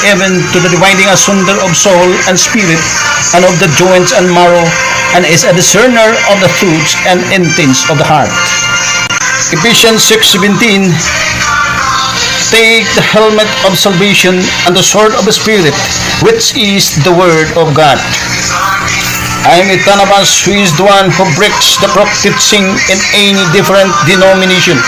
even to the dividing asunder of soul and spirit, and of the joints and marrow, and is a discerner of the thoughts and intents of the heart. Ephesians 6:17. Take the helmet of salvation and the sword of the Spirit, which is the word of God. I am Itanabas, who is the one who breaks the crooked teaching in any different denomination.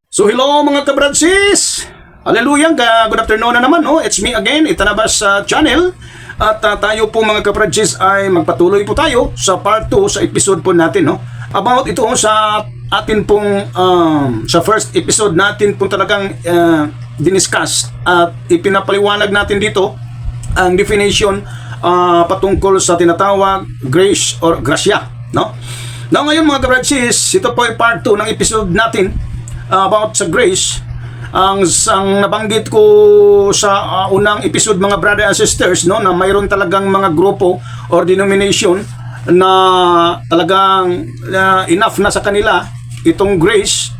So hello mga kabradsis! Hallelujah! Good afternoon na naman. It's me again, Itanabas channel. At tayo po mga kabradsis ay magpatuloy po tayo sa part 2 sa episode po natin. About ito sa atin pong sa first episode natin po talagang diniscuss at ipinapaliwanag natin dito ang definition patungkol sa tinatawag grace or grasya. Now ngayon mga kabradsis, ito po ay part 2 ng episode natin about sa grace. Ang nabanggit ko sa unang episode mga brother and sisters, na mayroon talagang mga grupo or denomination na talagang enough na sa kanila itong grace,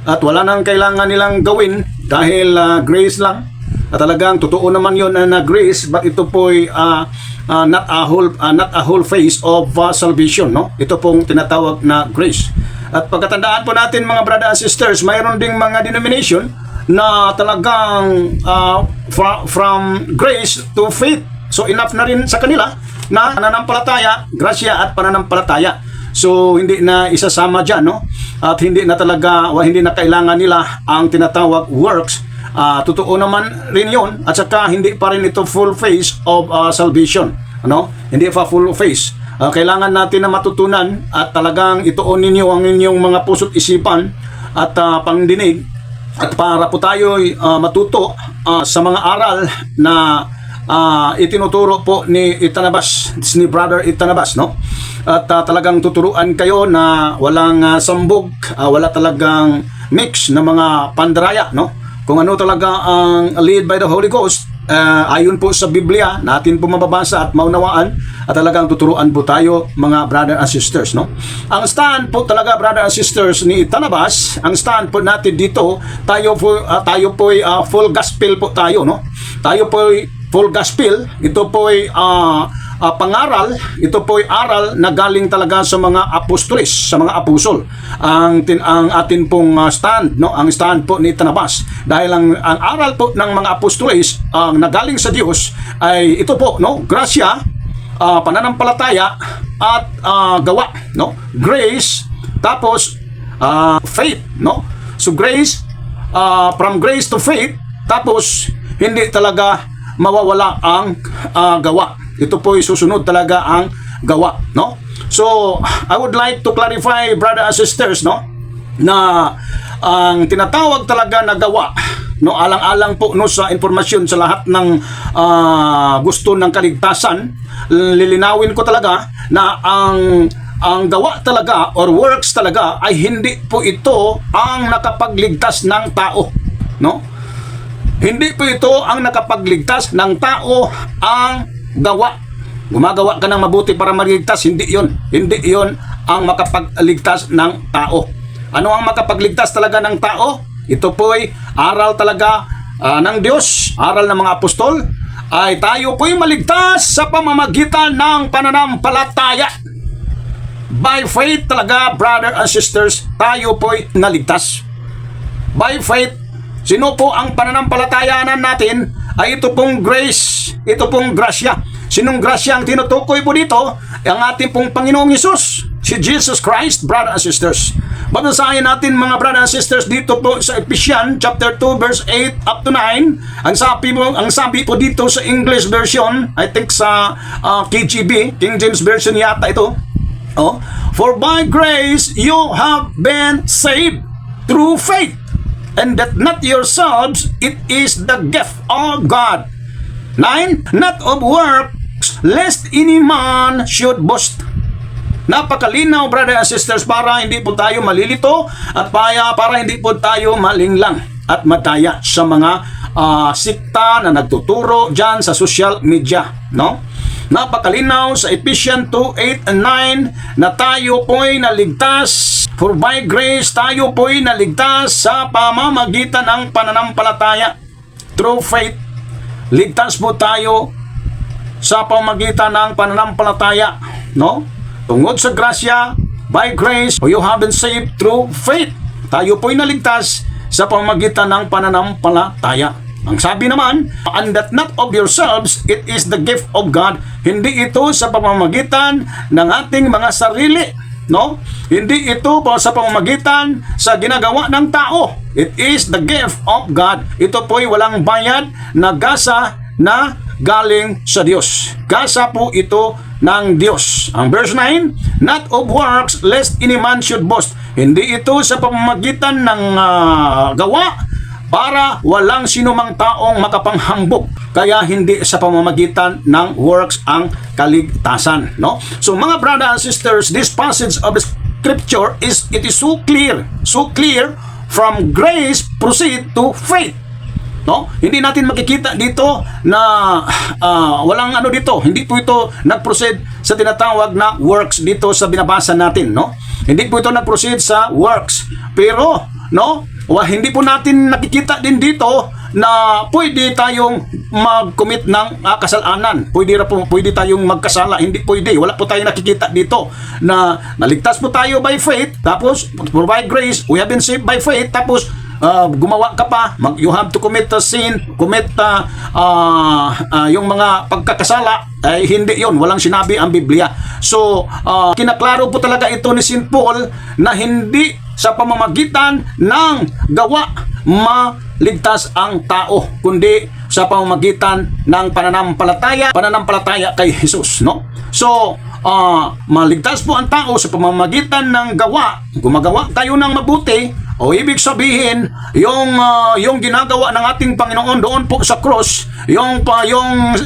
at wala nang kailangan nilang gawin dahil grace lang. At talagang totoo naman yon na grace, but ito po ay not a whole face of salvation, Ito pong tinatawag na grace. At pagkatandaan po natin mga brother and sisters, mayroon ding mga denomination na talagang from grace to faith. So enough na rin sa kanila na pananampalataya, grasya at pananampalataya. So hindi na isasama dyan, at hindi na kailangan nila ang tinatawag works. Totoo naman rin yun, at saka hindi pa rin ito full face of salvation. Hindi pa full face. Kailangan natin na matutunan at talagang ituon ninyo ang inyong mga puso't isipan at pangdinig, at para po tayo matuto sa mga aral na itinuturo po ni Brother Itanabas, At talagang tuturuan kayo na walang sambog, wala talagang mix na mga pandaraya, Kung ano talaga ang lead by the Holy Ghost, ayon po sa Biblia, natin po mababasa at maunawaan, at talagang tuturuan po tayo mga brother and sisters, Ang stand po talaga brother and sisters ni Itanabas, ang stand po natin dito, tayo po ay full gospel po tayo, Tayo po ay full gospel. Ito po ay pangaral, ito po ay aral na galing talaga sa mga apostoles, sa mga apostol. Ang atin pong stand, ang stand po ni Itanabas. Dahil ang aral po ng mga apostoles ang nagaling sa Diyos ay ito po, grasya, pananampalataya at gawa, grace, tapos faith, So grace, from grace to faith, tapos hindi talaga mawawala ang gawa. Ito po ay susunod talaga ang gawa, So I would like to clarify brother and sisters, na ang tinatawag talaga na gawa, alang-alang po sa informasyon sa lahat ng gusto ng kaligtasan, lilinawin ko talaga na ang gawa talaga or works talaga ay hindi po ito ang nakapagligtas ng tao, Hindi po ito ang nakapagligtas ng tao, ang gawa. Gumagawa ka ng mabuti para maligtas, hindi yon. Hindi yon ang makapagligtas ng tao. Ano ang makapagligtas talaga ng tao? Ito po ay aral talaga ng Diyos, aral ng mga apostol, ay tayo po ay maligtas sa pamamagitan ng pananampalataya. By faith talaga, brother and sisters, tayo po ay naligtas. By faith. Sino po ang pananampalatayanan natin? Ay ito pong grace, ito pong grasya. Sinong grasya ang tinutukoy po dito? Ang ating pong Panginoong Hesus, si Jesus Christ, brother and sisters. Babasahin natin mga brother and sisters dito po sa Ephesians chapter 2 verse 8 up to 9. Ang sabi po dito sa English version, I think sa KJV, King James version yata ito. For by grace you have been saved through faith, and that not yourselves, it is the gift of God. 9. Not of works, lest any man should boast. Napakalinaw brother and sisters, para hindi po tayo malilito at para hindi po tayo malinglang at mataya sa mga sikta na nagtuturo dyan sa social media, Napakalinaw sa Ephesians 2:8 and 9 na tayo po'y naligtas For by grace tayo po'y naligtas sa pamamagitan ng pananampalataya. Through faith, ligtas po tayo sa pamamagitan ng pananampalataya, no? Tungod sa grasya, by grace, you have been saved through faith. Tayo po'y naligtas sa pamamagitan ng pananampalataya. Ang sabi naman, and that not of yourselves, it is the gift of God. Hindi ito sa pamamagitan ng ating mga sarili, no? Hindi ito pa sa pamamagitan sa ginagawa ng tao. It is the gift of God. Ito po'y walang bayad na gasa na galing sa Diyos. Gasa po ito ng Diyos. Ang verse 9, not of works, lest any man should boast. Hindi ito sa pamamagitan ng gawa para walang sinumang taong makapanghambog. Kaya hindi sa pamamagitan ng works ang kaligtasan, no? So mga brothers and sisters, this passage of scripture is so clear from grace proceed to faith. No? Hindi natin makikita dito na walang ano dito. Hindi po ito nag-proceed sa tinatawag na works dito sa binabasa natin, no? Hindi po ito nag-proceed sa works. Pero, no? Hindi po natin nakikita din dito na pwede tayong mag-commit ng kasalanan. Pwede tayong magkasala. Hindi pwede. Wala po tayong nakikita dito na naligtas po tayo by faith. Tapos, by grace, we have been saved by faith. Tapos, gumawa ka pa, you have to commit a sin, yung mga pagkakasala, ay hindi yon, walang sinabi ang Biblia. So, kinaklaro po talaga ito ni St. Paul na hindi sa pamamagitan ng gawa maligtas ang tao, kundi sa pamamagitan ng pananampalataya kay Jesus, no? So, maligtas po ang tao sa pamamagitan ng gawa. Gumagawa tayo ng mabuti, o ibig sabihin, yung ginagawa ng ating Panginoon doon po sa cross, yung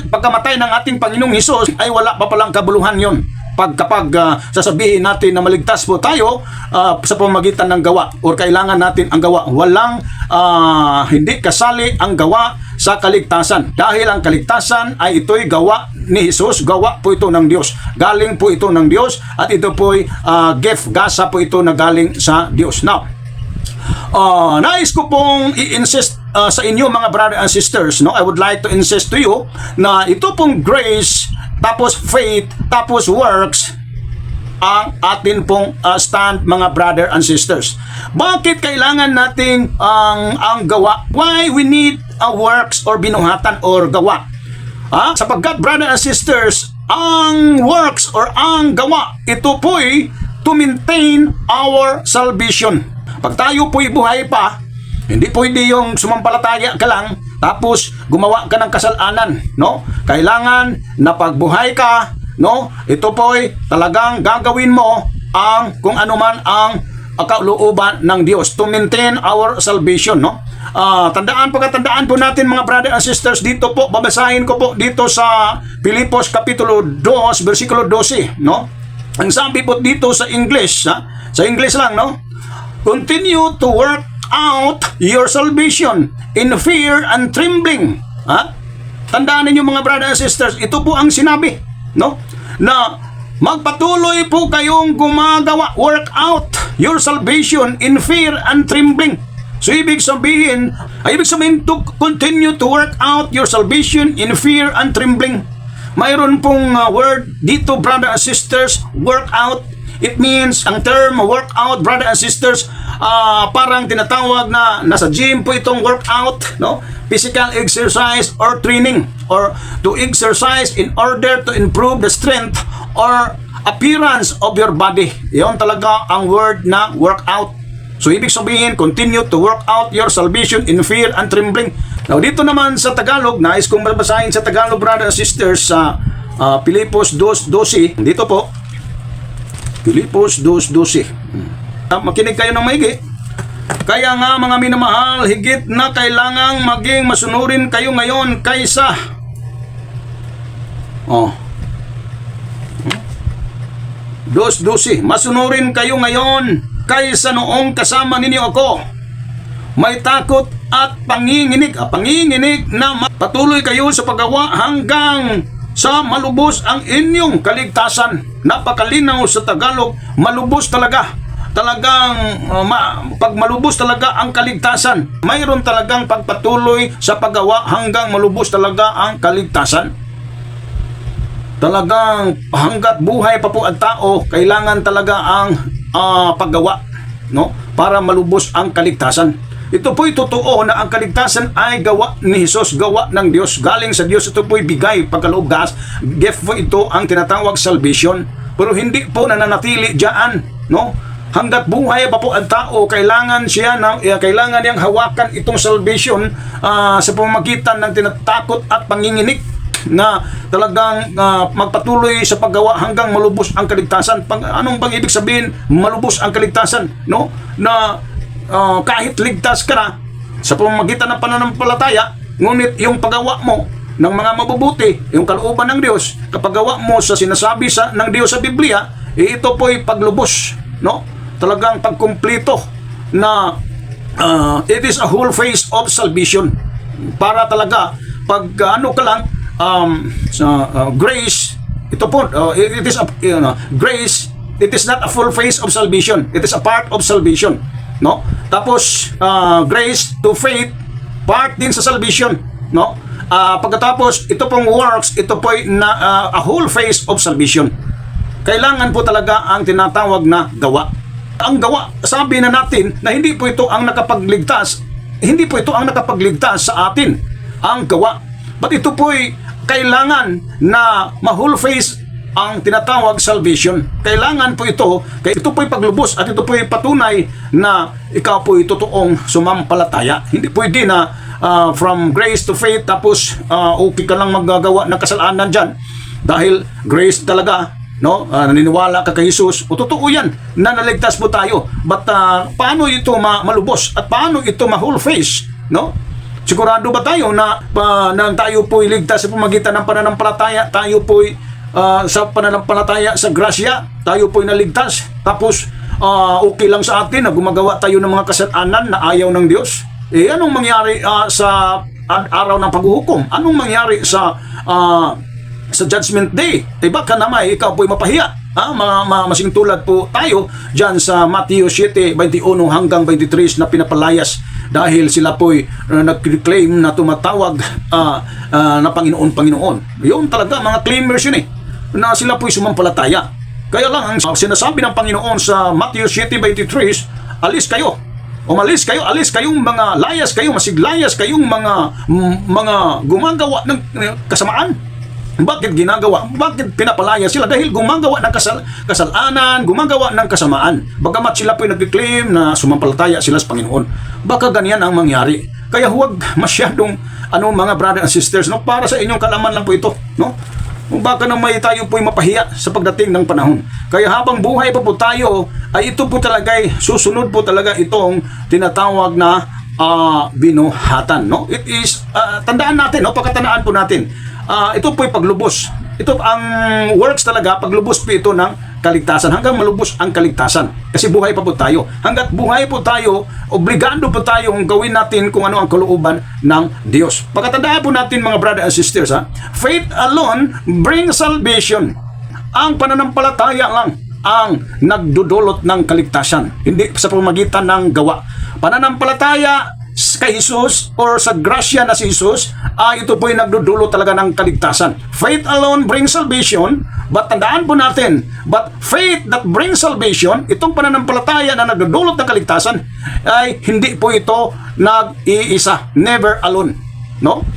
pagkamatay ng ating Panginoong Hesus, ay wala pa palang kabuluhan yon. Kapag sasabihin natin na maligtas po tayo sa pamamagitan ng gawa, o kailangan natin ang gawa, walang hindi kasali ang gawa sa kaligtasan. Dahil ang kaligtasan ay ito'y gawa ni Jesus, gawa po ito ng Diyos. Galing po ito ng Diyos at ito po'y gift, gasa po ito na galing sa Diyos. Now, nais ko pong i-insist sa inyo mga brothers and sisters, no? I would like to insist to you na ito pong grace, tapos faith, tapos works ang atin pong stand mga brother and sisters. Bakit kailangan nating ang gawa? Why we need works or binuhatan or gawa? Sapagkat brother and sisters, ang works or ang gawa, ito po'y to maintain our salvation. Pag tayo po'y buhay pa, hindi pwede yung sumampalataya ka lang tapos gumawa ka ng kasalanan, no? Kailangan na pagbuhay ka, no? Ito po'y talagang gagawin mo ang kung ano man ang kalooban ng Diyos to maintain our salvation, no? Tandaan po natin mga brother and sisters, dito po babasahin ko po dito sa Filipos kapitulo 2 versikulo 12, no? Ang sabi po dito sa English, sa English lang, no? Continue to work out your salvation in fear and trembling. Tandaan ninyo mga brothers and sisters, ito po ang sinabi, no? Na magpatuloy po kayong gumagawa, work out your salvation in fear and trembling. So ibig sabihin to continue to work out your salvation in fear and trembling. Mayroon pong word dito, brothers and sisters, work out. It means, ang term workout, brothers and sisters, parang tinatawag na nasa gym po itong workout, no? Physical exercise or training, or to exercise in order to improve the strength or appearance of your body. Yon talaga ang word na workout. So ibig sabihin, continue to work out your salvation in fear and trembling. Now dito naman sa Tagalog, nais kong babasahin sa Tagalog, brothers and sisters, sa Filipos 2:12. Dito po, Filipos 2:12. Makinig kayo ng maigi. Kaya nga mga minamahal, higit na kailangang maging masunurin kayo ngayon kaysa 2:12. Masunurin kayo ngayon kaysa noong kasama ninyo ako. May takot at panginginig na patuloy kayo sa paggawa hanggang sa malubos ang inyong kaligtasan. Napakalinaw sa Tagalog, malubos talaga talagang pag malubos talaga ang kaligtasan. Mayroon talagang pagpatuloy sa paggawa hanggang malubos talaga ang kaligtasan. Talagang hanggat buhay pa po ang tao, kailangan talaga ang paggawa, no? Para malubos ang kaligtasan. Ito po'y totoo na ang kaligtasan ay gawa ni Jesus, gawa ng Diyos, galing sa Diyos. Ito po'y bigay, pagkaloob, gift po ito ang tinatawag salvation. Pero hindi po nananatili diyan, no? Hanggat buhay pa po ang tao, kailangan niyang hawakan itong salvation sa pamamagitan ng tinatakot at panginginig na talagang magpatuloy sa paggawa hanggang malubos ang kaligtasan. Anong bang ibig sabihin malubos ang kaligtasan, no? Na kahit ligtas ka na sa pamamagitan ng pananampalataya, ngunit yung paggawa mo ng mga mabubuti, yung kalooban ng Diyos, kapag gawa mo sa sinasabi ng Diyos sa Biblia, ito po'y paglubos, no? Talagang pagkumplito na it is a whole phase of salvation. Para talaga pag ka lang grace, ito po it is grace, it is not a full phase of salvation, it is a part of salvation, no? Tapos grace to faith, part din sa salvation, no? Pagkatapos ito pong works, ito po a whole phase of salvation. Kailangan po talaga ang tinatawag na gawa. Ang gawa, sabi na natin na hindi po ito ang nakapagligtas, sa atin ang gawa. But ito po'y kailangan na ma-whole face ang tinatawag salvation. Kailangan po ito po'y paglubos at ito po'y patunay na ikaw po'y totoong sumampalataya. Hindi pwede na from grace to faith tapos okay ka lang maggagawa ng kasalanan dyan. Dahil grace talaga, no? Naniniwala ka kay Jesus, o totoo yan na naligtas po tayo. But paano ito malubos at paano ito ma-whole face, no? Sigurado ba tayo na tayo po'y ligtas sa pamagitan ng pananampalataya? Tayo po'y sa pananampalataya sa grasya, tayo po'y naligtas. Tapos okay lang sa atin na gumagawa tayo ng mga kasalanan na ayaw ng Diyos. Anong mangyari sa araw ng paghuhukom? Anong mangyari sa Judgment Day? Baka naman ikaw po'y mapahiya. Masing tulad po tayo dyan sa Matthew 7:21 hanggang 23 na pinapalayas dahil sila po'y nag-claim na tumatawag na Panginoon. Yun talaga, mga claimers yun na sila po'y sumampalataya. Kaya lang, ang sinasabi ng Panginoon sa Matthew 7:23, alis kayo, umalis kayo, alis kayong mga layas kayo, masiglayas kayong mga gumagawa ng kasamaan. Bakit ginagawa? Bakit pinapalaya sila? Dahil gumagawa ng kasalanan, gumagawa ng kasamaan. Bagamat sila po'y nag-claim na sumampalataya sila sa Panginoon. Baka ganyan ang mangyari. Kaya huwag masyadong mga brother and sisters, no? Para sa inyong kalaman lang po ito, no? Baka na tayo po'y mapahiya sa pagdating ng panahon. Kaya habang buhay pa po tayo, ay ito po talaga susunod po talaga itong tinatawag na binuhatan, no? It is tandaan natin, no? Pagkatandaan po natin. Ito po'y paglubos. Ito ang works talaga, paglubos po ito ng kaligtasan hanggang malubos ang kaligtasan. Kasi buhay pa po tayo. Hanggat buhay po tayo, obligado po tayong gawin natin kung ano ang kalooban ng Diyos. Pagkatandaan po natin mga brother and sisters, faith alone brings salvation. Ang pananampalataya lang ang nagdudulot ng kaligtasan, hindi sa pamamagitan ng gawa. Pananampalataya kay Jesus or sa grasya na si Jesus, ito po'y nagdudulot talaga ng kaligtasan. Faith alone brings salvation, but tandaan po natin, but faith that brings salvation, itong pananampalataya na nagdudulot ng kaligtasan, ay hindi po ito nag-iisa, never alone, no?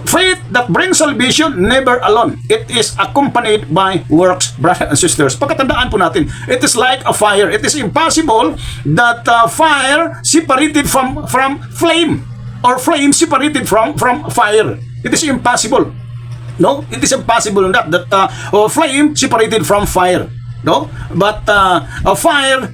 Faith that brings salvation, never alone. It is accompanied by works, brothers and sisters. Pagkatandaan po natin, it is like a fire. It is impossible that fire separated from flame, or flame separated from fire. It is impossible. No, it is impossible that flame separated from fire. No, but a fire,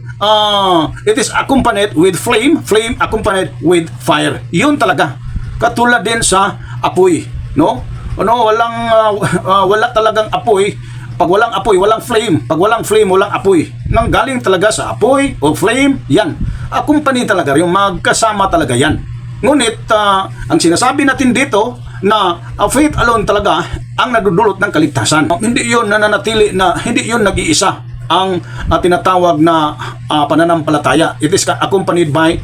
it is accompanied with flame, flame accompanied with fire. Yun talaga. Katulad din sa apoy, no? Wala talagang apoy. Pag walang apoy, walang flame. Pag walang flame, walang apoy. Nanggaling talaga sa apoy o flame, yan. Accompany talaga, yung magkasama talaga yan. Ngunit, ang sinasabi natin dito, na faith alone talaga ang nagdudulot ng kaligtasan. Hindi yun nananatili na, hindi yun nag-iisa. ang tinatawag na pananampalataya. It is accompanied by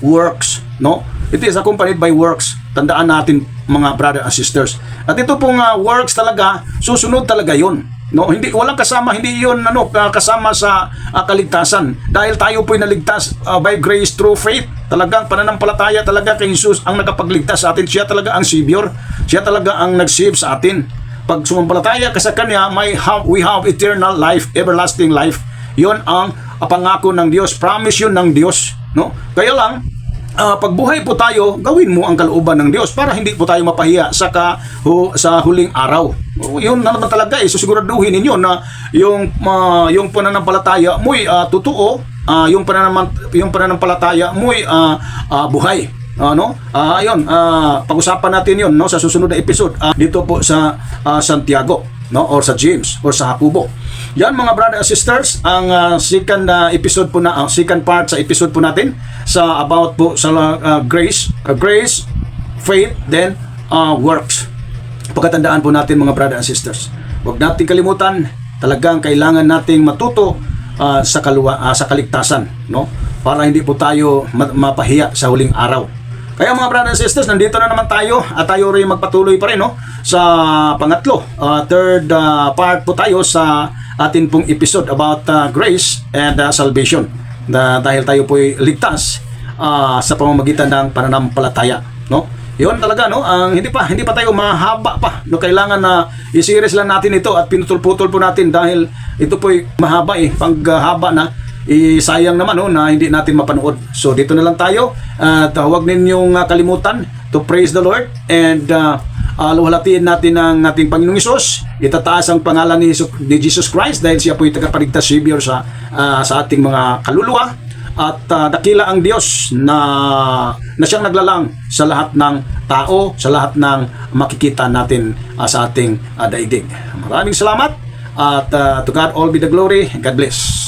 works, no? It is accompanied by works. Tandaan natin mga brother and sisters. At ito pong works talaga, susunod talaga 'yon. No, hindi walang kasama, hindi 'yon kasama sa kaligtasan. Dahil tayo po'y naligtas by grace through faith. Talagang pananampalataya talaga kay Jesus ang nakapagligtas sa atin. Siya talaga ang Savior. Siya talaga ang nag-save sa atin. Pag sumampalataya ka sa Kanya, we have eternal life, everlasting life. 'Yon ang pangako ng Diyos. Promise 'yun ng Diyos, no? Kaya lang pagbuhay po tayo, gawin mo ang kalooban ng Diyos para hindi po tayo mapahiya sa huling araw. Yun na naman talaga susiguraduhin ninyo na yung pananampalataya mo'y totoo, yung pananampalataya mo'y buhay. Ayun, pag-usapan natin yun, no, sa susunod na episode dito po sa Santiago, no, or sa James or sa Jacobo. Yan mga brother and sisters, ang second episode po na second part sa episode po natin sa about po sa grace, faith, then works. Pagkatandaan po natin mga brother and sisters, huwag natin kalimutan, talagang kailangan nating matuto sa kaligtasan, no, para hindi po tayo mapahiya sa huling araw. Kaya mga brother and sisters, nandito na naman tayo at tayo rin magpatuloy pa rin, no, sa pangatlo, third part po tayo sa atin pong episode about grace and salvation. Dahil tayo po'y ligtas sa pamamagitan ng pananampalataya, no? Yun talaga, no? Hindi pa tayo mahaba pa, no? Kailangan na i-series lang natin ito at pinutol-putol po natin dahil ito po'y mahaba Pag haba na, sayang naman, no, na hindi natin mapanood. So dito na lang tayo at huwag ninyong kalimutan to praise the Lord and luwalhatiin natin ang ating Panginoong Hesus. Itataas ang pangalan ni Jesus Christ dahil siya po yung tagapagligtas Savior sa ating mga kaluluwa. At dakila ang Diyos na siyang naglalang sa lahat ng tao, sa lahat ng makikita natin sa ating daigdig. Maraming salamat at to God all be the glory. God bless.